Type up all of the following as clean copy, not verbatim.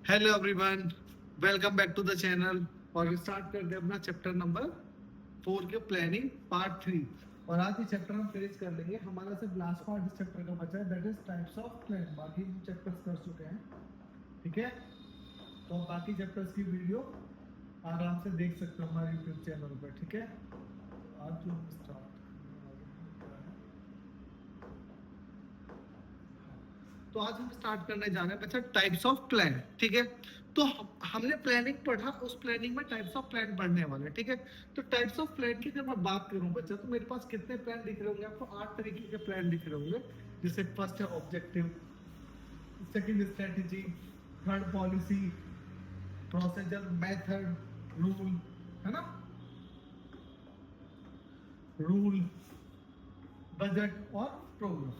Hello everyone, welcome back to the channel. और start करते हैं अपना चैप्टर नंबर 4 के प्लानिंग पार्ट 3। और आज ये चैप्टर हम फिनिश कर लेंगे। हमारा सिर्फ लास्ट पार्ट इस चैप्टर का बचा है, that is types of plan. बाकी चैप्टर्स कर चुके हैं, ठीक है। तो बाकी चैप्टर्स की वीडियो आराम से देख सकते हो हमारे यूट्यूब चैनल पर, ठीक है। आज जो स्टार्ट तो आज हम स्टार्ट करने जा रहे हैं बच्चा टाइप्स ऑफ प्लान, ठीक है। तो हमने प्लानिंग पढ़ा, उस प्लानिंग में टाइप्स ऑफ प्लान पढ़ने वाले हैं, ठीक है। तो टाइप्स ऑफ प्लान की जब मैं बात करूं बच्चा, तो मेरे पास कितने प्लान दिख रहे होंगे आपको? 8 तरीके के प्लान दिख रहे होंगे। जैसे फर्स्ट है objective, second strategy, third policy, procedure, method, rule, है ना, रूल, बजट और प्रोग्राम।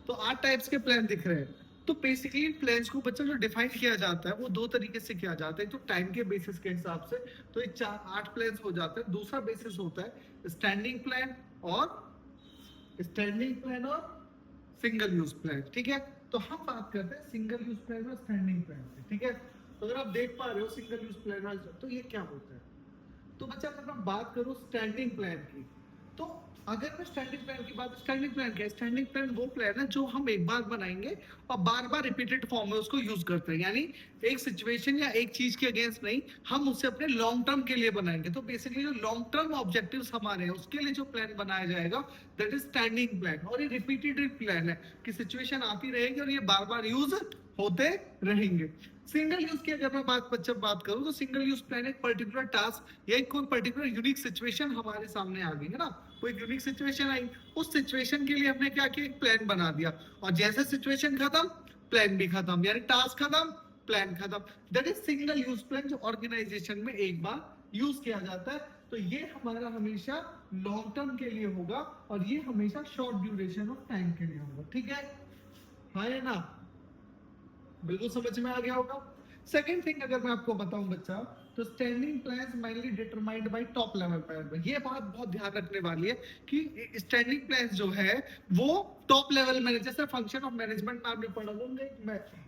तो 8 टाइप्स के प्लान दिख रहे हैं। तो बेसिकली प्लान्स को बच्चा जो डिफाइन किया जाता है वो दो तरीके से किया जाता है। तो टाइम के बेसिस के हिसाब से तो ये 8 प्लान्स हो जाते हैं। दूसरा बेसिस होता है स्टैंडिंग प्लान और सिंगल यूज प्लान, ठीक है। तो हम बात करते हैं सिंगल यूज प्लान और स्टैंडिंग प्लान से, ठीक है। तो अगर आप देख पा रहे हो सिंगल यूज प्लान, तो ये क्या होता है? तो बच्चा अगर मैं बात करूं स्टैंडिंग प्लान की, तो अगर मैं स्टैंडिंग प्लान की बात, स्टैंडिंग प्लान क्या है? स्टैंडिंग प्लान वो प्लान है जो हम एक बार बनाएंगे और बार बार रिपीटेड फॉर्म में उसको यूज करते हैं। यानी एक सिचुएशन या एक चीज के अगेंस्ट नहीं, हम उससे अपने लॉन्ग टर्म के लिए बनाएंगे। तो बेसिकली जो लॉन्ग टर्म ऑब्जेक्टिव्स हमारे हैं उसके लिए जो प्लान बनाया जाएगा दैट इज स्टैंडिंग प्लान। और ये रिपीटेड प्लान है कि सिचुएशन आती रहेगी और ये बार बार यूज होते रहेंगे। सिंगल यूज की अगर मैं बात करूं, तो सिंगल यूज प्लान एक पर्टिकुलर टास्क या कोई पर्टिकुलर यूनिक सिचुएशन हमारे सामने आ गई है ना, कोई यूनिक सिचुएशन आई, उस सिचुएशन के लिए हमने क्या किया, एक प्लान बना दिया। और जैसे सिचुएशन खत्म, प्लान भी खत्म, यानी टास्क खत्म, प्लान खत्म। That is single use plan, जो ऑर्गेनाइजेशन में एक बार यूज किया जाता है। तो ये हमारा हमेशा लॉन्ग टर्म के लिए होगा और ये हमेशा शॉर्ट ड्यूरेशन ऑफ टाइम के लिए होगा, ठीक है। हाँ या ना? बिल्कुल समझ में आ गया होगा। सेकंड थिंग अगर मैं आपको बताऊं बच्चा, तो standing plans mainly determined by top level plan. ये बात बहुत ध्यान रखने वाली है कि स्टैंडिंग प्लान्स जो है वो टॉप लेवल मैनेजर से फंक्शन ऑफ मैनेजमेंट में आपने पढ़ा होंगे,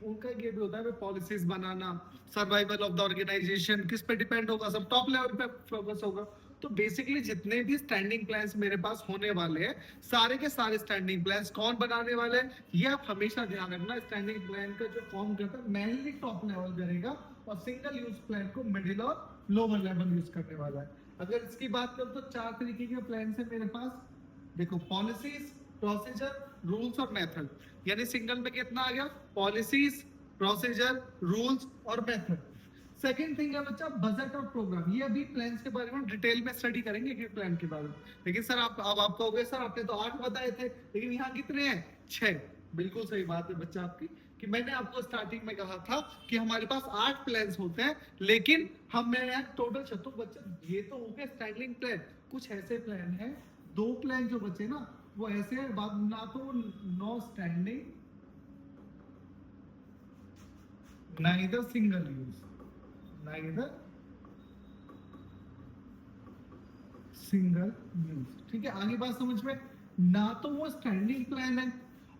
उनका ये भी होता है पॉलिसीज बनाना, सर्वाइवल ऑफ द ऑर्गेनाइजेशन किस पे डिपेंड होगा, सब टॉप लेवल पे फोकस होगा। तो बेसिकली जितने भी स्टैंडिंग प्लान्स मेरे पास होने वाले हैं, सारे के सारे स्टैंडिंग प्लान्स कौन बनाने वाले हैं, ये आप हमेशा ध्यान रखना। स्टैंडिंग प्लान का जो फॉर्म करता है मेनली टॉप लेवल करेगा और सिंगल यूज प्लान को मिडिल और लोअर लेवल यूज करने वाला है। अगर इसकी बात करूं तो 4 तरीके के प्लान है मेरे पास। देखो, पॉलिसीज, प्रोसीजर, रूल्स और मेथड। यानी सिंगल में कितना आ गया? पॉलिसीज, प्रोसीजर, रूल्स और मेथड। सेकेंड थिंग है बच्चा बजट और प्रोग्राम। ये अभी प्लान्स के बारे में डिटेल में स्टडी करेंगे कि प्लान के बारे में। लेकिन सर आप कहोगे सर आपने तो 8 बताए थे, लेकिन यहाँ कितने हैं? 6। बिल्कुल सही बात है बच्चा आपकी, कि मैंने आपको स्टार्टिंग में कहा था कि हमारे पास 8 प्लान्स होते हैं, लेकिन हम मेरे यहाँ टोटल 6। तो बच्चा ये तो हो गया स्टैंडिंग प्लान। कुछ ऐसे प्लान है, 2 प्लान जो बचे ना वो ऐसे है, ना तो no standing neither single use, neither single use, ठीक है। आगे बात समझ में? ना तो वो स्टैंडिंग प्लान है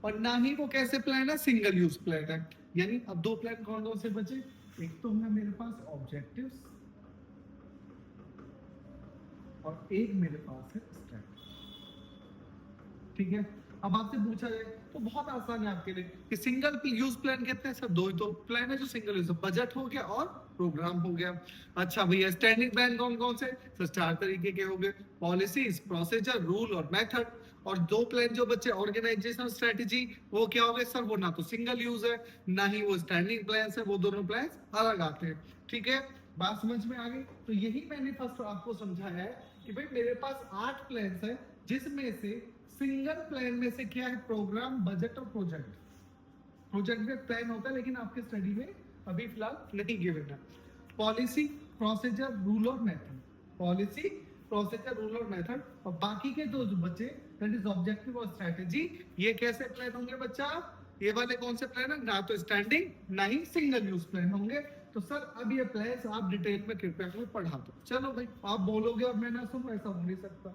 और ना ही वो कैसे प्लान है, सिंगल यूज प्लान है। यानी अब 2 प्लान कौन कौन से बचे? एक तो है मेरे पास ऑब्जेक्टिव्स और एक मेरे पास है स्ट्रेटजी, ठीक है। अब आपसे पूछा जाए तो बहुत आसान है आपके लिए कि सिंगल यूज प्लान कितने हैं? सर 2 ही तो प्लान है जो सिंगल यूज, बजट हो गया और प्रोग्राम हो गया। अच्छा भैया स्टैंडिंग प्लान कौन कौन से? सर 4 तरीके के हो गए, पॉलिसीज, प्रोसीजर, रूल और मेथड। और 2 प्लान जो बच्चे ऑर्गेनाइजेशनल स्ट्रेटजी, वो क्या हो गए सर? वो ना तो सिंगल यूज है ना ही वो स्टैंडिंग प्लान है, वो दोनों प्लान अलग आते हैं, ठीक है। बात समझ में आ गई? तो यही मैंने फर्स्ट आपको समझाया है कि भाई मेरे पास 8 प्लान है, जिसमें से सिंगल प्लान में से क्या है? प्रोग्राम, बजट और प्रोजेक्ट। प्रोजेक्ट में प्लान होता है लेकिन आपके स्टडी में अभी फिलहाल नहीं गिवन है। पॉलिसी, प्रोसीजर, रूल और मेथड। पॉलिसी, प्रोसीजर, रूल और मेथड। और बाकी के दो जो बचे दैट इज ऑब्जेक्टिव और स्ट्रेटेजी। ये कैसे प्लान होंगे बच्चा? ये वाले कौन से प्लान है? ना तो स्टैंडिंग ना ही सिंगल यूज प्लान होंगे। तो सर अब ये प्लान आप डिटेल में कृपया हमें पढ़ा दो। चलो भाई, आप बोलोगे और मैं ना सुनूं, ऐसा हो नहीं सकता।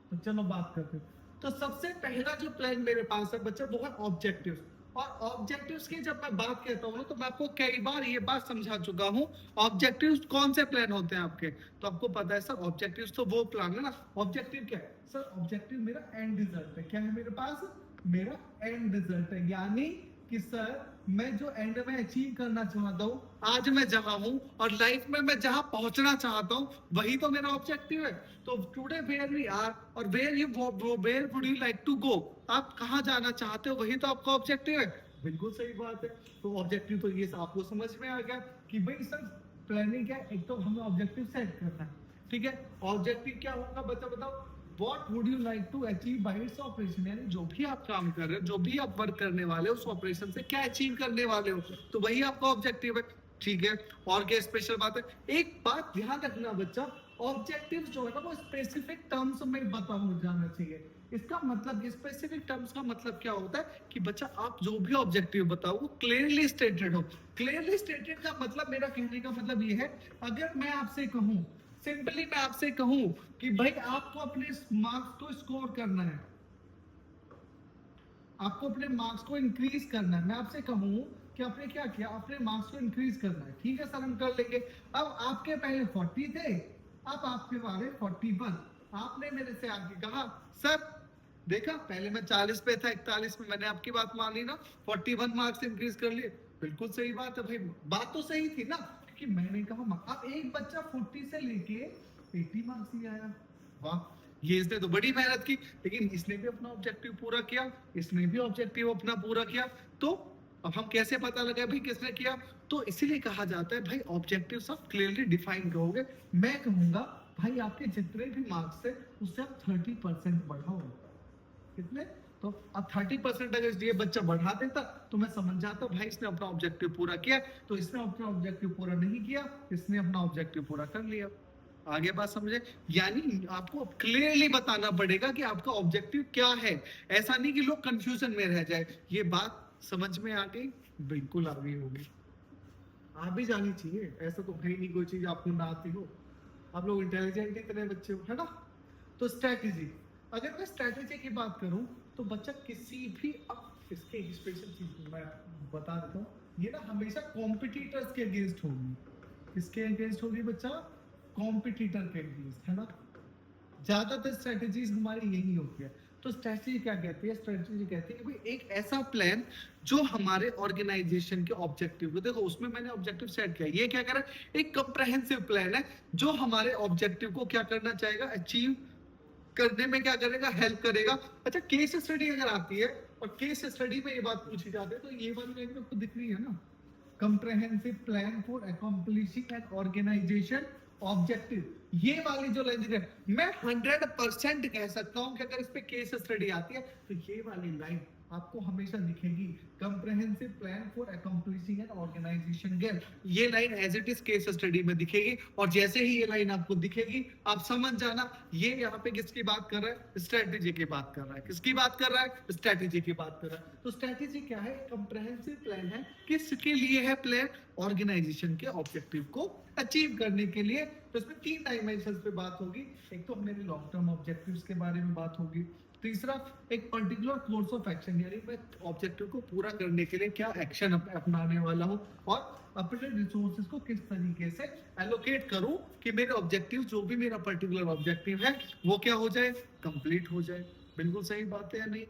तो चलो बात करते हैं। तो सबसे पहला जो प्लान मेरे पास है बच्चा वो है ऑब्जेक्टिव। और ऑब्जेक्टिव्स की जब मैं बात करता हूँ तो मैं आपको कई बार ये बात समझा चुका हूँ। ऑब्जेक्टिव्स कौन से प्लान होते हैं आपके, तो आपको पता है सर ऑब्जेक्टिव्स तो वो प्लान है ना। ऑब्जेक्टिव क्या है सर, ऑब्जेक्टिव मेरा एंड रिजल्ट है। क्या है मेरे पास, मेरा एंड रिजल्ट है, यानी कि सर मैं जो एंड में अचीव करना चाहता हूँ, आज मैं जहां हूं और लाइफ में मैं जहां पहुंचना चाहता हूँ, वही तो मेरा ऑब्जेक्टिव है। तो टुडे वेयर वी आर और where would you like to go, आप कहां जाना चाहते हो वही तो आपका ऑब्जेक्टिव है। बिल्कुल सही बात है। तो ऑब्जेक्टिव तो ये आपको समझ में आ गया कि भाई सर प्लानिंग क्या है, एक तो हमें ऑब्जेक्टिव सेट करना है, ठीक है। ऑब्जेक्टिव क्या होगा बच्चा बताओ, what would you like to achieve by its operation, यानी जो भी आप काम कर रहे हो, जो भी आप वर्क करने वाले हो, उस ऑपरेशन से क्या अचीव करने वाले हो, तो वही आपका ऑब्जेक्टिव है, ठीक है। और क्या स्पेशल बात है, एक बात ध्यान रखना बच्चा, ऑब्जेक्टिव जो है ना वो स्पेसिफिक टर्म्स में बता हो जाना चाहिए। इसका मतलब स्पेसिफिक टर्म्स का मतलब क्या होता है कि बच्चा आप जो भी ऑब्जेक्टिव बताओ वो क्लियरली स्टेटेड हो। क्लियरली स्टेटेड का मतलब, मेरा कहने का मतलब ये है, अगर मैं आपसे कहूं, सिंपली मैं आपसे कहूं कि भाई आपको अपने मार्क्स को स्कोर करना है, आपको अपने मार्क्स को इंक्रीज करना है, मैं आपसे कहूं कि आपने क्या किया, अपने मार्क्स को इंक्रीज करना है, ठीक है सर हम कर लेंगे। अब आपके पहले 40 थे, अब आपके बारे 41, आपने मेरे से आके कहा सर देखा पहले मैं 40 पे था, 41 में, मैंने आपकी बात मान ली ना, 41 मार्क्स इंक्रीज कर लिए। बिल्कुल सही बात है भाई, बात तो सही थी ना, क्योंकि मैंने कहा अब एक बच्चा 40 से लेके 80 मार्क्स ही आया, वाह, ये इसने तो बड़ी मेहनत की, लेकिन इसने भी अपना ऑब्जेक्टिव पूरा किया, इसने भी ऑब्जेक्टिव अपना पूरा किया। तो अब हम कैसे पता लगा भाई किसने किया, तो इसीलिए कहा जाता है भाई ऑब्जेक्टिव सब क्लियरली डिफाइन करोगे। मैं कहूंगा भाई आपके जितने भी मार्क्स थे उससे आप 30% बढ़ाओ, कितने, तो अब 30% अगर ये बच्चा बढ़ा देता तो मैं समझ जाता भाई इसने अपना ऑब्जेक्टिव पूरा किया। तो इसने अपना ऑब्जेक्टिव पूरा नहीं किया, इसने अपना ऑब्जेक्टिव पूरा कर लिया। आगे बात समझे, यानी आपको क्लियरली बताना पड़ेगा कि आपका ऑब्जेक्टिव क्या है, ऐसा नहीं कि लोग कंफ्यूजन में रह जाए। ये बात समझ में आ गई, बिल्कुल आ गई होगी, आप भी जानी चाहिए, ऐसा तो है नहीं कोई चीज आपको ना आती हो, आप लोग इंटेलिजेंट इतने बच्चे हो, है ना। तो स्ट्रेटेजी, अगर मैं स्ट्रेटेजी की बात करूं तो बच्चा किसी भी, अब इसके स्पेशल चीज मैं बता देता हूँ, ये ना हमेशा कॉम्पिटिटर्स के अगेंस्ट होगी। किसके अगेंस्ट होगी बच्चा, कॉम्पिटिटर के अगेंस्ट, है ना। ज्यादातर स्ट्रेटेजीज हमारी यही होती है। तो स्ट्रेटेजी क्या कहती है, स्ट्रेटेजी कहती है कि एक ऐसा प्लान जो हमारे ऑर्गेनाइजेशन के ऑब्जेक्टिव को, देखो उसमें मैंने ऑब्जेक्टिव सेट किया, ये क्या कर रहा है, एक कंप्रेहेंसिव प्लान है जो हमारे ऑब्जेक्टिव को क्या करना चाहेगा, अचीव करने में क्या करेगा, हेल्प करेगा। अच्छा केस स्टडी अगर आती है और केस स्टडी में ये बात पूछी जाती है, तो ये वाली लाइन आपको दिख रही है ना, comprehensive plan for accomplishing an organization objective, ये वाली जो लाइन दिख रही है, मैं 100% कह सकता हूं कि अगर इस पे केस स्टडी आती है तो ये वाली लाइन आपको हमेशा दिखेगी, comprehensive plan for accomplishing an organization goal, ये line as it is case study में दिखेगी। और जैसे ही ये लाइन आपको दिखेगी आप समझ जाना ये यहाँ पे किसकी बात कर रहा है, स्ट्रेटेजी की बात कर रहा है। किसकी बात कर रहा है, स्ट्रेटेजी की बात कर रहा है। तो स्ट्रेटेजी क्या है, कंप्रेहेंसिव प्लान है, किसके लिए है प्लान, ऑर्गेनाइजेशन के ऑब्जेक्टिव को अचीव करने के लिए। तो इसमें 3 डायमेंशंस पे बात होगी, एक तो मेरे लॉन्ग टर्म ऑब्जेक्टिव्स के बारे में बात होगी, तीसरा एक पर्टिकुलर कोर्स ऑफ एक्शन, यानी मैं ऑब्जेक्टिव को पूरा करने के लिए क्या एक्शन अपनाने वाला हूँ और अपने रिसोर्सेज को किस तरीके से एलोकेट करूं कि मेरे ऑब्जेक्टिव, जो भी मेरा पर्टिकुलर ऑब्जेक्टिव है वो क्या हो जाए, कंप्लीट हो जाए। बिल्कुल सही बात है या नहीं,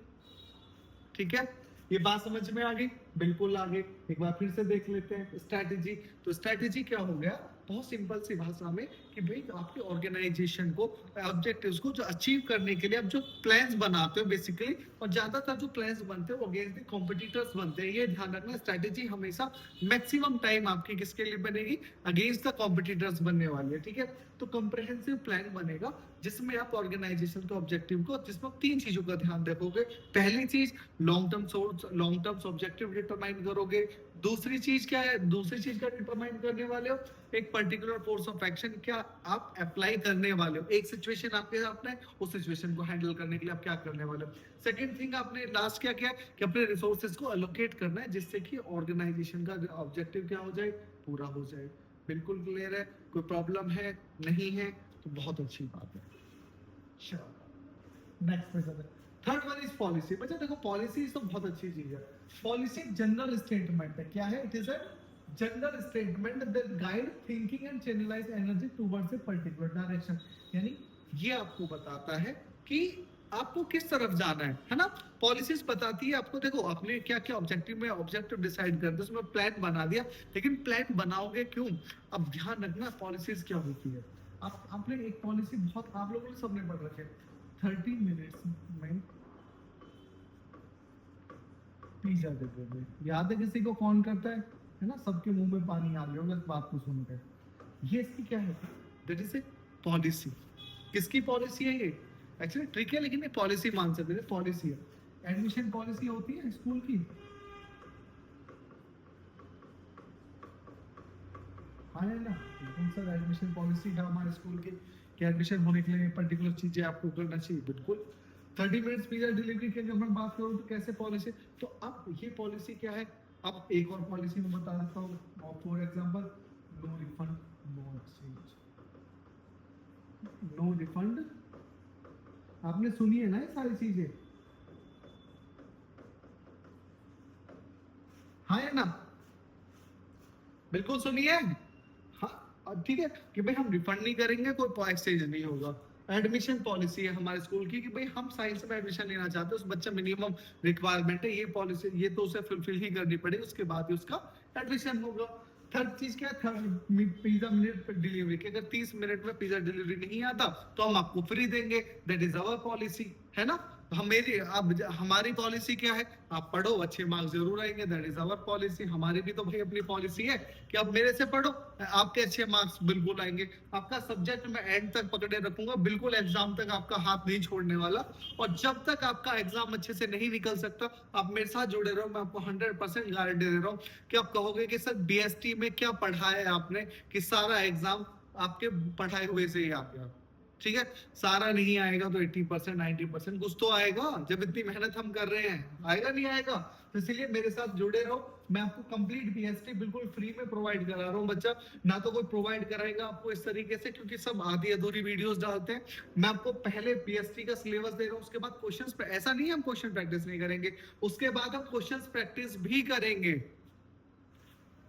ठीक है। ये बात समझ में आ गई, बिल्कुल आ गई। एक बार फिर से देख लेते हैं स्ट्रैटेजी। तो स्ट्रैटेजी क्या हो गया, बहुत सिंपल सी भाषा में कि भाई आपके ऑर्गेनाइजेशन को, ऑब्जेक्टिव्स को जो अचीव करने के लिए आप जो प्लान्स बनाते हो बेसिकली, और ज्यादातर जो प्लान्स बनते हैं वो अगेंस्ट द कॉम्पिटिटर्स बनते हैं। ये ध्यान रखना, स्ट्रैटेजी हमेशा मैक्सिमम टाइम आपकी किसके लिए बनेगी, अगेंस्ट द कॉम्पिटिटर्स बनने वाली है, ठीक है। तो कंप्रेहेंसिव प्लान बनेगा जिसमें आप ऑर्गेनाइजेशन के ऑब्जेक्टिव को, जिसमें 3 चीजों का ध्यान रखोगे। पहली चीज लॉन्ग टर्म ऑब्जेक्टिव डिटरमाइन करोगे। दूसरी चीज क्या है, दूसरी चीज का डिटरमाइन करने वाले हो एक पर्टिकुलर कोर्स ऑफ एक्शन, क्या आप अप्लाई करने वाले हो, एक सिचुएशन आपके सामने, उस सिचुएशन को हैंडल करने के लिए आप क्या करने वाले हो। सेकंड थिंग आपने लास्ट क्या किया कि अपने रिसोर्सेज को एलोकेट करना है जिससे कि ऑर्गेनाइजेशन का ऑब्जेक्टिव क्या हो जाए, पूरा हो जाए। बिल्कुल क्लियर है, कोई प्रॉब्लम है, नहीं है तो बहुत अच्छी बात है। चलो नेक्स्ट पे चलते हैं। Third one is policy. बच्चा देखो पॉलिसी तो बहुत अच्छी चीज है। पॉलिसी जनरल स्टेटमेंट है। क्या है? It is a general statement that guide thinking and channelize energy towards a particular direction. यानी ये आपको बताता है कि आपको किस तरफ जाना है ना। पॉलिसीज बताती है आपको। देखो आपने क्या क्या ऑब्जेक्टिव में ऑब्जेक्टिव डिसाइड कर दिया, उसमें प्लान बना दिया, लेकिन प्लान बनाओगे क्यों? अब ध्यान रखना पॉलिसीज क्या होती है। आपने एक पॉलिसी बहुत आप लोगों ने सबने पढ़ रखे 30 मिनट्स में पिज्जा दे देंगे। याद है किसी को कौन करता है ना? सबके मुंह में पानी आ गया होगा इस बात को सुनकर। ये इसकी क्या है? That is a policy. किसकी पॉलिसी है ये? एक्चुअली ट्रिक है, लेकिन ये पॉलिसी मान सकते हैं, पॉलिसी है। एडमिशन पॉलिसी होती है स्कूल की। हाँ है ना? कौन सा एडमिशन पॉलिसी है हमारे स्कूल की कि एडमिशन होने के लिए पर्टिकुलर चीजें आपको करना चाहिए। बिल्कुल 30 मिनट्स पिज्जा डिलीवरी की अगर मैं बात करूँ तो कैसे पॉलिसी। तो अब ये पॉलिसी क्या है? अब एक और पॉलिसी मैं बता देता हूँ for example, no refund no exchange. No refund आपने सुनी है ना ये सारी चीजें? हाँ है ना? बिल्कुल सुनिए। हाँ ठीक है कि भाई हम रिफंड नहीं करेंगे, कोई एक्सचेंज नहीं होगा। एडमिशन पॉलिसी है हमारे स्कूल की कि भाई हम साइंस में एडमिशन लेना चाहते हैं, उस बच्चा मिनिमम रिक्वायरमेंट है ये पॉलिसी, ये तो उसे फुलफिल ही करनी पड़ेगी, उसके बाद ही उसका एडमिशन होगा। थर्ड चीज क्या है? पिज्जा मिनट डिलीवरी की। अगर 30 मिनट में पिज्जा डिलीवरी नहीं आता तो हम आपको फ्री देंगे। दैट इज अवर पॉलिसी, है ना? हमेरी अब हमारी पॉलिसी क्या है? आप पढ़ो, अच्छे मार्क्स जरूर आएंगे। That is our policy. हमारी भी तो भाई अपनी पॉलिसी है कि आप मेरे से पढ़ो, आपके अच्छे मार्क्स बिल्कुल आएंगे। आपका सब्जेक्ट मैं एंड तक पकड़े रखूंगा, बिल्कुल एग्जाम तक आपका हाथ नहीं छोड़ने वाला। और जब तक आपका एग्जाम अच्छे से नहीं निकल सकता, आप मेरे साथ जुड़े रहो। मैं आपको 100% गारंटी दे रहा हूँ कि आप कहोगे कि सर बीएसटी में क्या पढ़ा है आपने कि सारा एग्जाम आपके पढ़ाए हुए से ही आ गया। ठीक है, सारा नहीं आएगा तो 80% 90% कुछ तो आएगा। जब इतनी मेहनत हम कर रहे हैं, आएगा नहीं आएगा? तो इसलिए मेरे साथ जुड़े रहो। मैं आपको कंप्लीट बीएसटी बिल्कुल फ्री में प्रोवाइड करा रहा हूँ बच्चा। ना तो कोई प्रोवाइड कराएगा आपको इस तरीके से, क्योंकि सब आधी अधूरी वीडियोस डालते हैं। मैं आपको पहले बीएसटी का सिलेबस दे रहा हूँ, उसके बाद क्वेश्चंस पे ऐसा नहीं है हम क्वेश्चन प्रैक्टिस नहीं करेंगे, उसके बाद हम क्वेश्चंस प्रैक्टिस भी करेंगे।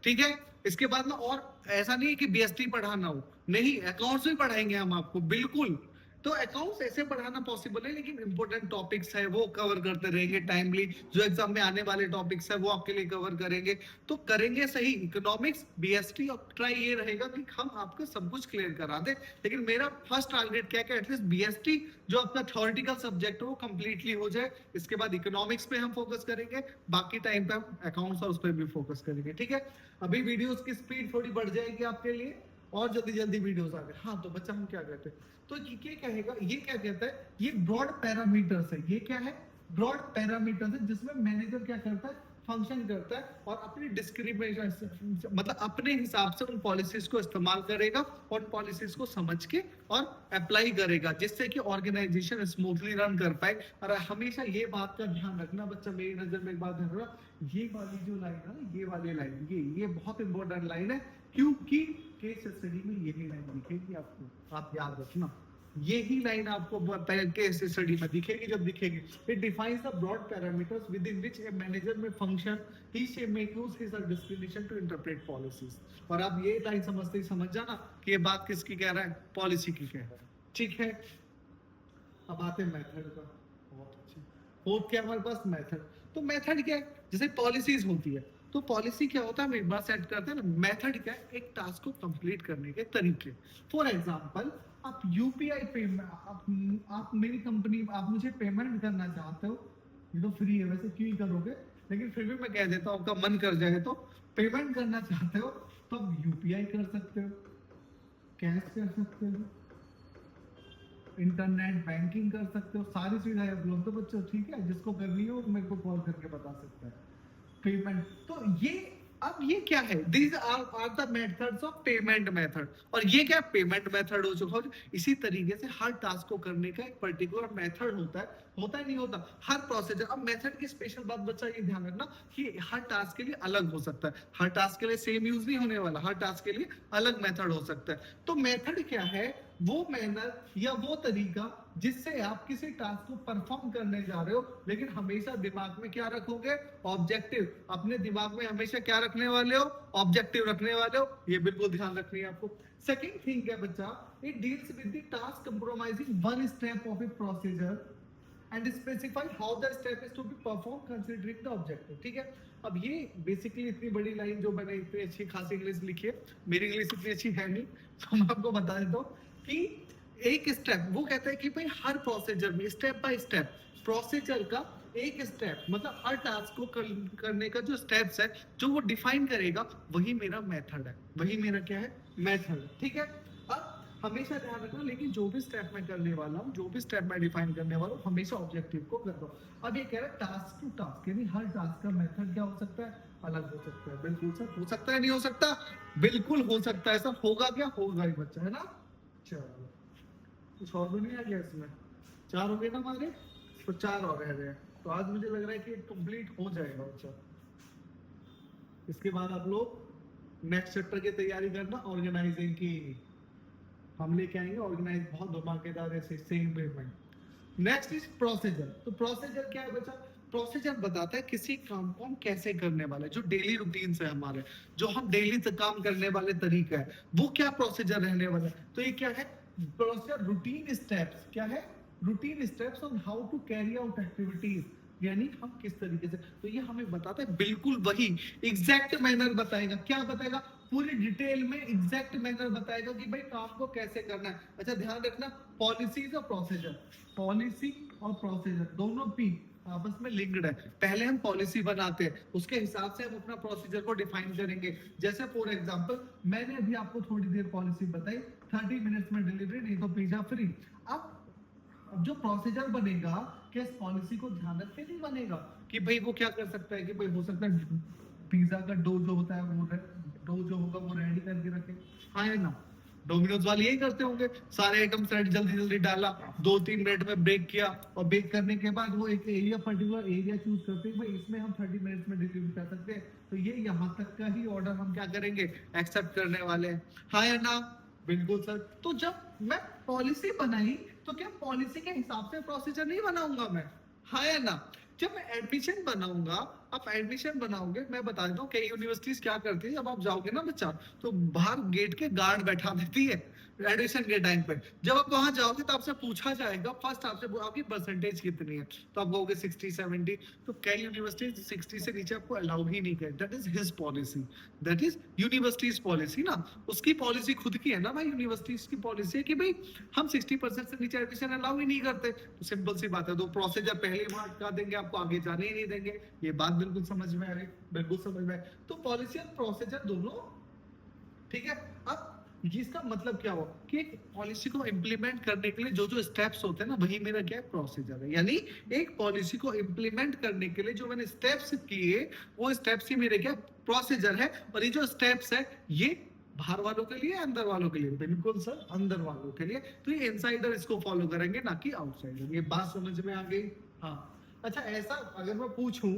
ठीक है, इसके बाद में और ऐसा नहीं है कि बीएसटी पढ़ाना हो, नहीं, अकाउंट्स भी पढ़ाएंगे हम आपको बिल्कुल। तो अकाउंट्स ऐसे पढ़ाना पॉसिबल है, लेकिन इंपॉर्टेंट टॉपिक्स है वो कवर करते रहेंगे टाइमली। जो एग्जाम में आने वाले टॉपिक्स है वो आपके लिए कवर करेंगे। तो करेंगे सही इकोनॉमिक्स बीएसटी, और ट्राई ये रहेगा कि हम आपको सब कुछ क्लियर करा दे। लेकिन मेरा फर्स्ट टारगेट क्या है? एटलीस्ट बीएसटी जो आपका थ्योरेटिकल सब्जेक्ट है वो कंप्लीटली हो जाए। इसके बाद इकोनॉमिक्स पे हम फोकस करेंगे, बाकी टाइम पे हम अकाउंट्स और उस पर भी फोकस करेंगे। ठीक है, अभी वीडियोस की स्पीड थोड़ी बढ़ जाएगी आपके लिए और जल्दी जल्दी वीडियोस आ गए। हाँ, तो बच्चा हम क्या कहते हैं? तो ये कहेगा, ये क्या कहता है? ये ब्रॉड पैरामीटर्स है। ये क्या है? ब्रॉड पैरामीटर्स है, जिसमें मैनेजर क्या करता है? फंक्शन करता है और अपनी डिस्क्रिमिनेशन मतलब अपने हिसाब से उन पॉलिसीज को इस्तेमाल करेगा और पॉलिसीज को समझ के और अप्लाई करेगा, जिससे कि ऑर्गेनाइजेशन स्मूथली रन कर पाए। और हमेशा ये बात का ध्यान रखना बच्चा, मेरी नजर में एक बात ध्यान रखना, ये वाली जो लाइन है ना, ये वाली लाइन, ये बहुत इंपॉर्टेंट लाइन है, क्योंकि केस स्टडी में यही लाइन दिखेगी आपको। आप याद रखना, यही लाइन आपको केस स्टडी में दिखेगी। जब दिखेगी, it defines the broad parameters within which a manager may function, he she make use his discrimination to interpret policies. और आप ये लाइन समझते ही समझ जाना कि ये बात किसकी कह रहा है? पॉलिसी की कह रहा है। ठीक है, अब आते हैं मेथड का। बहुत अच्छी। फोर्थ क्या हमारे पास? मेथड। तो मेथड क्या है? जैसे पॉलिसीज होती है, तो पॉलिसी क्या होता है? हम एक बार सेट करते हैं ना। मेथड क्या है? एक टास्क को कंप्लीट करने के तरीके। फॉर एग्जांपल, आप यूपीआई पेमेंट, आप मेरी कंपनी, आप मुझे पेमेंट करना चाहते हो, ये तो फ्री है वैसे, क्यों ही करोगे, लेकिन फिर भी मैं कह देता हूँ, आपका मन कर जाए तो पेमेंट करना चाहते हो तो आप यूपीआई कर सकते हो, कैश कर सकते हो, इंटरनेट बैंकिंग कर सकते हो, सारी सुविधाएं उपलब्ध है बच्चों। ठीक है, जिसको करनी हो मेरे को कॉल करके बता सकता है। पेमेंट, तो ये अब ये क्या है? These are the methods of payment method. और ये क्या पेमेंट मेथड हो चुका है। इसी तरीके से हर टास्क को करने का एक पर्टिकुलर मेथड होता है नहीं होता हर प्रोसीजर। अब मेथड की स्पेशल बात बच्चा ये ध्यान रखना कि हर टास्क के लिए अलग हो सकता है, हर टास्क के लिए सेम यूज नहीं होने वाला, हर टास्क के लिए अलग मेथड हो सकता है। तो मेथड क्या है? वो मेहनत या वो तरीका जिससे आप किसी टास्क को परफॉर्म करने जा रहे हो, लेकिन हमेशा दिमाग में क्या रखोगे? ऑब्जेक्टिव। अपने दिमाग में हमेशा क्या रखने वाले हो? ऑब्जेक्टिव रखने वाले हो। ये बिल्कुल ध्यान रखनी है आपको। सेकंड थिंग है बच्चा, it deals with the task compromising one step of a procedure and specify how the step is to be perform considering the objective. ठीक है, अब ये बेसिकली इतनी बड़ी लाइन जो मैंने इतनी अच्छी खासी इंग्लिश लिखी है, मेरी इंग्लिश इतनी अच्छी है नहीं, तो मैं आपको बता देता हूँ कि एक स्टेप, वो कहता है कि भाई हर प्रोसीजर में स्टेप बाय स्टेप, प्रोसीजर का एक स्टेप मतलब हर टास्क को करने का जो स्टेप्स है जो वो डिफाइन करेगा, वही मेरा मेथड है, वही मेरा क्या है? मेथड। ठीक है, अब हमेशा ध्यान रखना, लेकिन जो भी स्टेप मैं करने वाला हूँ, जो भी स्टेप मैं डिफाइन करने वाला हूँ, हमेशा ऑब्जेक्टिव को कर दो। अब ये कह रहा है टास्क टू टास्क, यानी हर टास्क का मेथड क्या हो सकता है? अलग हो सकता है। बिल्कुल सर, हो सकता है, नहीं हो सकता? बिल्कुल हो सकता है सर। होगा क्या? होगा ही बच्चा, है ना? चलो, कुछ और भी नहीं आ गया इसमें? 4 हो गए ना हमारे, तो 4 और रह रहे हैं, तो आज मुझे लग रहा है कि कंप्लीट हो जाएगा बच्चा। इसके बाद आप लोग नेक्स्ट चैप्टर की तैयारी करना, ऑर्गेनाइजिंग की। हम लेके आएंगे ऑर्गेनाइज, बहुत धमाकेदार ऐसे सेम वे में। Next is procedure. तो प्रोसीजर क्या है बच्चा? प्रोसीजर बताता है किसी काम को हम कैसे करने वाले, जो डेली रूटीन है हमारे, जो हम डेली काम करने वाले तरीका है, वो क्या प्रोसीजर रहने वाला है। तो ये क्या है? Procedure routine steps. क्या है? Routine steps on how to carry out activities, यानी हम किस तरीके से, तो ये हमें बताता है बिल्कुल वही एग्जैक्ट मैनर बताएगा। क्या बताएगा? पूरी डिटेल में एग्जैक्ट मैनर बताएगा कि भाई काम को कैसे करना है। अच्छा ध्यान रखना, पॉलिसीज और प्रोसीजर, पॉलिसी और प्रोसीजर दोनों पी आपस में लिंक्ड है। पहले हम पॉलिसी बनाते हैं, उसके हिसाब से हम अपना प्रोसीजर को डिफाइन करेंगे। जैसे फॉर एग्जांपल मैंने अभी आपको थोड़ी देर पॉलिसी बताई, 30 मिनट्स में डिलीवरी, नहीं तो पिज्जा फ्री। अब जो प्रोसीजर बनेगा, क्या इस पॉलिसी को ध्यान रख के नहीं बनेगा कि भाई वो क्या कर सकता है, कि भाई हो सकता है पिज्जा का डो जो होता है वो डो जो होगा वो रेडी करके रखे। हाँ या ना? डोमिनोज वाले यही करते होंगे, सारे आइटम रेडी जल्दी जल्दी डाला, 2-3 मिनट में ब्रेक किया, और ब्रेक करने के बाद वो एक एरिया, पर्टिकुलर एरिया चूज करते हैं, भाई इसमें हम 30 मिनट्स में डिलीवरी कर सकते हैं, तो ये यहाँ तक का ही ऑर्डर हम क्या करेंगे? एक्सेप्ट करने वाले हैं। हाँ या ना? बिल्कुल सर। तो जब मैं पॉलिसी बनाई, तो क्या पॉलिसी के हिसाब से प्रोसीजर नहीं बनाऊंगा मैं? हाँ या ना? जब मैं एडमिशन बनाऊंगा, आप एडमिशन बनाओगे, मैं बता देता हूँ कई यूनिवर्सिटीज क्या करती है, जब आप जाओगे ना बच्चा, तो बाहर गेट के गार्ड बैठा देती है एडमिशन के टाइम पे। जब आप वहां जाओगे तो आपसे पूछा जाएगा, फर्स्ट आपसे आपकी परसेंटेज कितनी है, तो आप कहोगे 60-70। तो कई यूनिवर्सिटीज 60 से नीचे आपको अलाउ ही नहीं करती। That is his policy, that is universities policy ना, उसकी पॉलिसी खुद की है ना भाई। यूनिवर्सिटीज की पॉलिसी है कि भाई हम 60% से नीचे एडमिशन अलाउ ही नहीं करते। तो सिंपल सी बात है, तो प्रोसीजर पहले वहां अटका देंगे, आपको आगे जाने ही नहीं देंगे। ये बात बिल्कुल समझ में आ रही? बिल्कुल समझ में। तो पॉलिसी और प्रोसीजर दोनों, ठीक है। अब इसका मतलब क्या हुआ कि एक पॉलिसी को इंप्लीमेंट करने के लिए जो जो स्टेप्स होते हैं ना, वही मेरा क्या है? प्रोसीजर है। यानी एक पॉलिसी को इंप्लीमेंट करने के लिए जो मैंने स्टेप्स किए, वो स्टेप्स ही मेरे क्या? प्रोसीजर है। और ये जो स्टेप्स है, ये बाहर वालों के लिए, अंदर वालों के लिए? बिल्कुल सर, अंदर वालों के लिए। तो ये इनसाइडर इसको फॉलो करेंगे, ना कि आउटसाइडर। ये बात समझ में आ गई? हाँ। अच्छा, ऐसा अगर मैं पूछूं,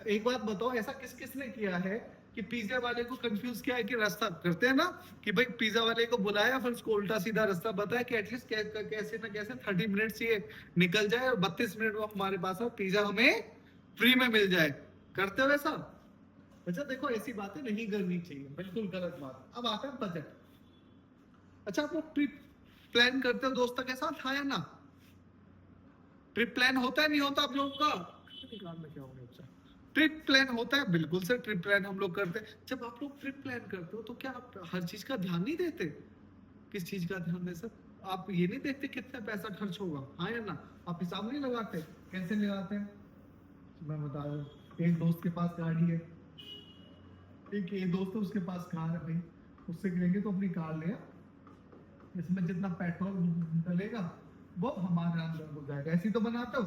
एक बात बताओ, ऐसा किस किसने किया है कि पिज्जा वाले को कंफ्यूज किया है कि रास्ता करते हैं ना, कि भाई पिज्जा वाले को बुलाया, फिर उसको उल्टा सीधा रास्ता बताया कि एटलीस्ट कैसे ना कैसे 30 मिनट से ये निकल जाए और 32 मिनट में हमारे पास पिज्जा हमें फ्री में मिल जाए। करते हो ऐसा? अच्छा देखो, ऐसी बातें नहीं करनी चाहिए, बिल्कुल गलत बात। अब आता है बजट। अच्छा, आप लोग ट्रिप प्लान करते हो दोस्तों के साथ, हाँ या ना? ट्रिप प्लान होता है, नहीं होता आप लोगों का? में क्या हो गया? ट्रिप प्लान होता है, बिल्कुल सर, ट्रिप प्लान हम लोग करते हैं। जब आप लोग ट्रिप प्लान करते हो, तो क्या आप हर चीज का ध्यान नहीं देते? किस चीज का ध्यान दे सर? आप ये नहीं देखते कितना पैसा खर्च होगा, हाँ या ना? आप हिसाब नहीं लगाते? कैसे लगाते हैं मैं बता रहा हूँ। एक दोस्त के पास गाड़ी है, एक ये दोस्त है उसके पास कार है, भाई उससे कहेंगे तो अपनी कार ले आ, इसमें जितना पेट्रोल डलेगा वो हमारे अंदर हो जाएगा। ऐसी तो बनाते हो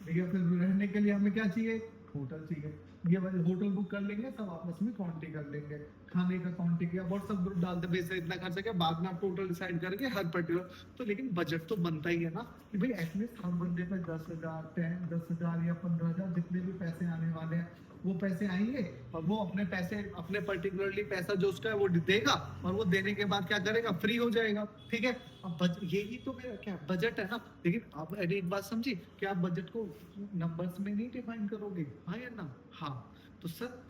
भैया। फिर रहने के लिए हमें क्या चाहिए? होटल चाहिए। ये वाले होटल बुक कर लेंगे, सब आपस में काउंटिंग कर लेंगे, खाने का काउंटिंग किया, व्हाट्सएप ग्रुप डाल दे, पैसे इतना खर्चा किया, बाद में आप टोटल डिसाइड करके हर पर्टिकुलर। तो लेकिन बजट तो बनता ही है ना, कि भाई एटलीस्ट हर बंदे पे 10,000 10,000 या 15,000 जितने भी पैसे आने वाले हैं, वो पैसे आएंगे और वो अपने पैसे, अपने पर्टिकुलरली पैसा जो उसका है वो देगा, और वो देने के बाद क्या करेगा, फ्री हो जाएगा। ठीक है, अब यही तो मेरा क्या बजट है ना। लेकिन आप एक बात समझिए कि आप बजट को नंबर्स में नहीं डिफाइन करोगे, हाँ या ना? हाँ। तो सर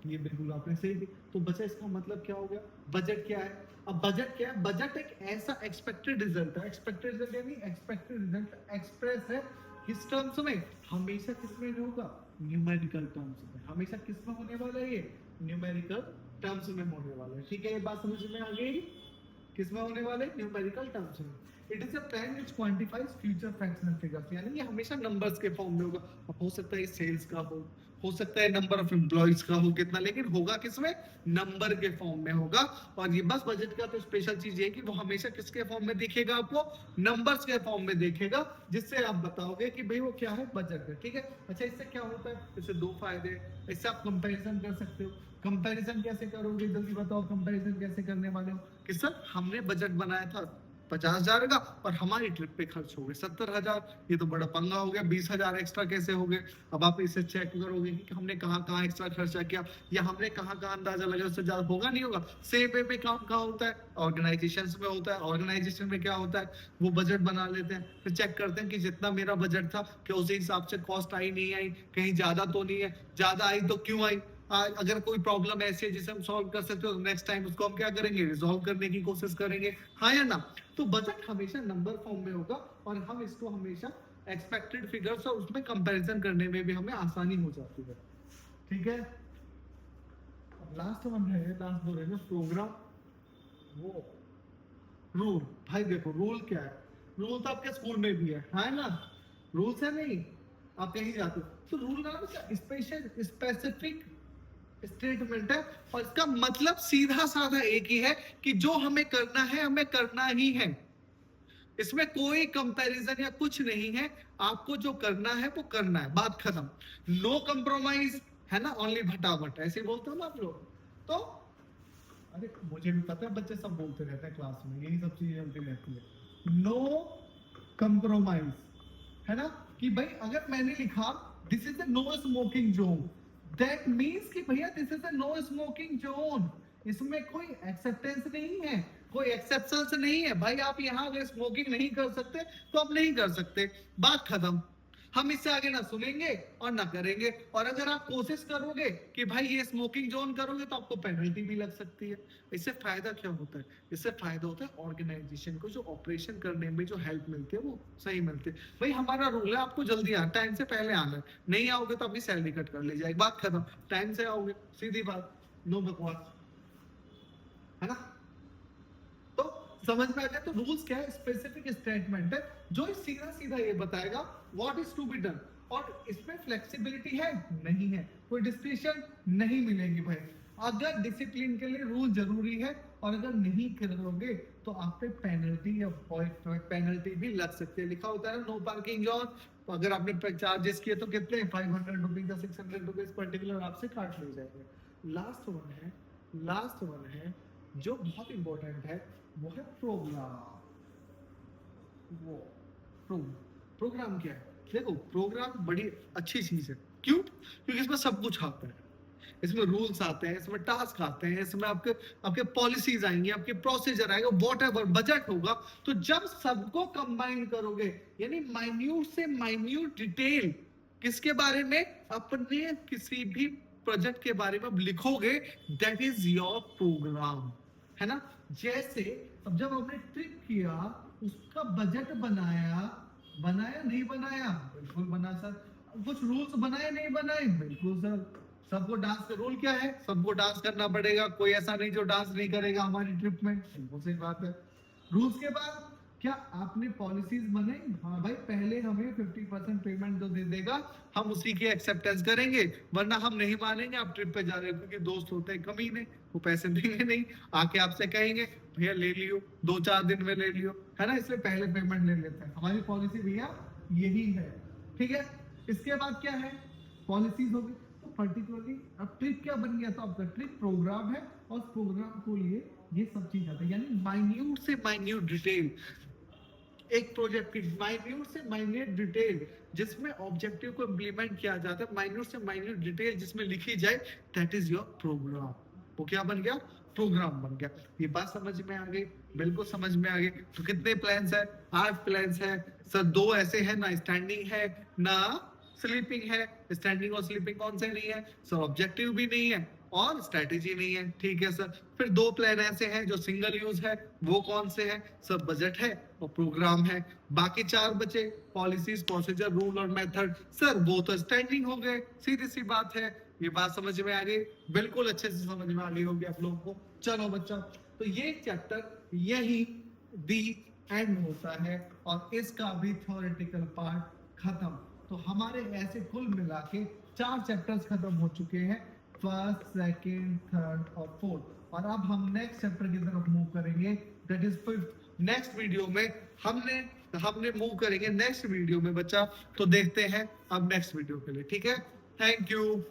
ये बिल्कुल आपने सही दी। तो बचा, इसका मतलब क्या हो गया, बजट क्या है? अब बजट क्या है? बजट एक ऐसा एक्सपेक्टेड रिजल्ट है, एक्सपेक्टेड रिजल्ट यानी एक्सपेक्टेड रिजल्ट एक्सप्रेस है किस टर्म्स में, हमेशा किस में होगा, न्यूमेरिकल टर्म्स में। हमेशा किस में होने वाला है ये, न्यूमेरिकल टर्म्स में होने वाला है। ठीक है, ये बात समझ में आ गई? किस में होने वाले, न्यूमेरिकल टर्म्स में। It is a plan which quantifies future facts and figures, यानी ये हमेशा नंबर्स के फॉर्म में होगा। अब हो सकता है सेल्स का हो सकता है नंबर ऑफ एम्प्लॉइज का हो कितना, लेकिन होगा किसमें, नंबर के फॉर्म में होगा। और ये बस बजट का तो स्पेशल चीज है कि वो हमेशा किसके फॉर्म में दिखेगा, आपको नंबर्स के फॉर्म में दिखेगा, जिससे आप बताओगे कि भाई वो क्या है, बजट है। ठीक है, अच्छा इससे क्या होता है, इससे दो फायदे, इससे आप कंपैरिजन कर सकते हो। कंपैरिजन कैसे करोगे, जल्दी बताओ, कंपैरिजन कैसे करने वाले हो कि सर हमने बजट बनाया था 50,000 का और हमारी ट्रिप पे खर्च हो गए 70,000, ये तो बड़ा पंगा हो गया, 20,000 एक्स्ट्रा कैसे हो गए। अब आप इसे चेक करोगे कि हमने कहाँ कहाँ एक्स्ट्रा खर्चा किया, या हमने कहाँ कहाँ अंदाजा लगा, उससे ज्यादा होगा नहीं होगा। सेम वे में काम कहाँ होता है, ऑर्गेनाइजेशन में होता है। ऑर्गेनाइजेशन में क्या होता है, वो बजट बना लेते हैं, फिर चेक करते हैं कि जितना मेरा बजट था कि उसी हिसाब से कॉस्ट आई नहीं आई, कहीं ज्यादा तो नहीं है, ज्यादा आई तो क्यों आई। अगर कोई प्रॉब्लम ऐसी है जिसे हम सॉल्व कर सकते हो, नेक्स्ट टाइम उसको हम क्या करेंगे, रिजॉल्व करने की कोशिश करेंगे, हाँ या ना। तो बजट हमेशा नंबर फॉर्म में होगा, और हम इसको हमेशा एक्सपेक्टेड फिगर्स और उसमें कंपैरिजन करने में भी हमें आसानी हो जाती है। ठीक है, लास्ट वन है, लास्ट दो रहेगा, प्रोग्राम, वो रूल। भाई देखो रूल क्या है, रूल तो आपके स्कूल में भी है ना, रूल्स है नहीं, आप कहीं जाते हो तो रूल का स्पेशल स्पेसिफिक स्टेटमेंट है, और इसका मतलब सीधा साधा एक ही है कि जो हमें करना है हमें करना ही है। इसमें कोई कंपैरिजन या कुछ नहीं है, आपको जो करना है वो करना है, बात खत्म। नो कंप्रोमाइज, है ना, ओनली भटाभट, ऐसे बोलते हो ना आप लोग। तो अरे मुझे भी पता है, बच्चे सब बोलते रहते हैं क्लास में, यही सब चीजें चलती रहती है, नो कंप्रोमाइज, है ना। कि भाई अगर मैंने लिखा this is a no smoking zone, that means कि भैया this is a no smoking zone, इसमें कोई एक्सेप्टेंस नहीं है, कोई एक्सेप्शंस नहीं है। भाई आप यहाँ अगर स्मोकिंग नहीं कर सकते तो आप नहीं कर सकते, बात खत्म। हम इससे आगे ना सुनेंगे और ना करेंगे। और अगर आप कोशिश करोगे कि भाई ये स्मोकिंग जोन करोगे तो आपको पेनल्टी भी लग सकती है। इससे फायदा क्या होता है, इससे फायदा होता है ऑर्गेनाइजेशन को, जो ऑपरेशन करने में जो हेल्प मिलती है वो सही मिलती है। भाई हमारा रूल है आपको जल्दी आना, टाइम से पहले आना है, नहीं आओगे तो अपनी सैलरी कट कर ली जाएगी, बात खत्म। टाइम से आओगे, सीधी बात, नो बकवास, है ना। तो समझ में आ गया। तो रूल्स क्या है, स्पेसिफिक स्टेटमेंट है जो सीधा सीधा ये बताएगा what is to be done, और इसमें फ्लेक्सिबिलिटी है नहीं है, कोई डिस्क्रिप्शन नहीं मिलेगी भाई। अगर डिसिप्लिन के लिए रूल जरूरी है, और अगर नहीं करोगे तो आप पे पेनल्टी या पेनल्टी भी लग सकती है। लिखा होता है नो पार्किंग जोन, तो अगर आपने चार्जेस किए तो कितने 500 रुपीज या 600 रुपीज पर्टिकुलर आपसे काट लिए जाएंगे। लास्ट वन है, लास्ट वन है जो बहुत इंपॉर्टेंट है, वो है प्रोग्राम। वो प्रोग्राम क्या है, देखो प्रोग्राम बड़ी अच्छी चीज है, क्यों, क्योंकि इसमें सब कुछ आता है। इसमें रूल्स आते हैं, इसमें टास्क आते हैं, इसमें आपके आपके पॉलिसीज आएंगे, आपके प्रोसीजर आएगा, व्हाटएवर बजट होगा। तो जब सबको कंबाइन करोगे, यानी माइन्यूट से माइन्यूट डिटेल किसके बारे में, अपने किसी भी प्रोजेक्ट के बारे में लिखोगे, दैट इज योर प्रोग्राम, है ना। जैसे अब जब हमने ट्रिप किया, उसका बजट बनाया, बनाया नहीं बनाया, बिल्कुल बना सर। कुछ रूल्स बनाए नहीं बनाए, बिल्कुल सर। सबको डांस का रूल क्या है, सबको डांस करना पड़ेगा, कोई ऐसा नहीं जो डांस नहीं करेगा हमारी ट्रिप में, बिल्कुल सही बात है। रूल्स के बाद क्या आपने पॉलिसीज बनाई, हाँ भाई पहले हमें 50% पेमेंट जो दे देगा हम उसी की एक्सेप्टेंस करेंगे, वरना हम नहीं मानेंगे आप ट्रिप पे जा रहे हो, क्योंकि दोस्त होते हैं कमीने, वो पैसे देंगे नहीं, आके आपसे कहेंगे भैया ले लियो, 2-4 दिन में ले लियो, है ना, इसलिए पहले पेमेंट ले लेते हैं। हमारी पॉलिसी भैया यही है, ठीक है। इसके बाद क्या है, पॉलिसीज होगी, तो पर्टिकुलरली अब ट्रिप क्या बन गया, तो आपका ट्रिप प्रोग्राम है, और प्रोग्राम को लिए ये सब चीज आती है, यानी माइन्यूट से माइन्यूट डिटेल एक प्रोजेक्ट की माइन्यूट से माइन्यूट डिटेल जिसमें ऑब्जेक्टिव को इम्प्लीमेंट किया जाता है, माइन्यूट से माइन्यूट डिटेल जिसमें लिखी जाए, दैट इज योर प्रोग्राम। वो क्या बन गया? प्रोग्राम बन गया। ये बात समझ में आ गई? बिल्कुल समझ में आ गई। तो कितने प्लान्स है? 8 प्लान्स है सर। 2 ऐसे हैं ना स्टैंडिंग है ना स्लीपिंग है। स्टैंडिंग और स्लीपिंग कौन से नहीं है सर? ऑब्जेक्टिव भी नहीं है और स्ट्रेटेजी नहीं है, ठीक है सर। फिर 2 प्लान ऐसे हैं जो सिंगल यूज है, वो कौन से हैं सर? बजट है और प्रोग्राम है। बाकी 4 बचे पॉलिसीज, प्रोसीजर, रूल और मेथड, सर वो तो स्टैंडिंग हो गए, सीधी सी बात है। ये बात समझ में आ गई? बिल्कुल अच्छे से समझ में आ गई होगी आप लोगों को। चलो बच्चा, तो ये चैप्टर यही दी एंड होता है और इसका भी थ्योरेटिकल पार्ट खत्म। तो हमारे ऐसे कुल मिला के 4 चैप्टर्स खत्म हो चुके हैं, फर्स्ट, सेकंड, थर्ड और फोर्थ। और अब हम नेक्स्ट चैप्टर की तरफ मूव करेंगे, that is fifth. Next video में हमने मूव करेंगे नेक्स्ट वीडियो में बच्चा। तो देखते हैं अब नेक्स्ट वीडियो के लिए, ठीक है। Thank you.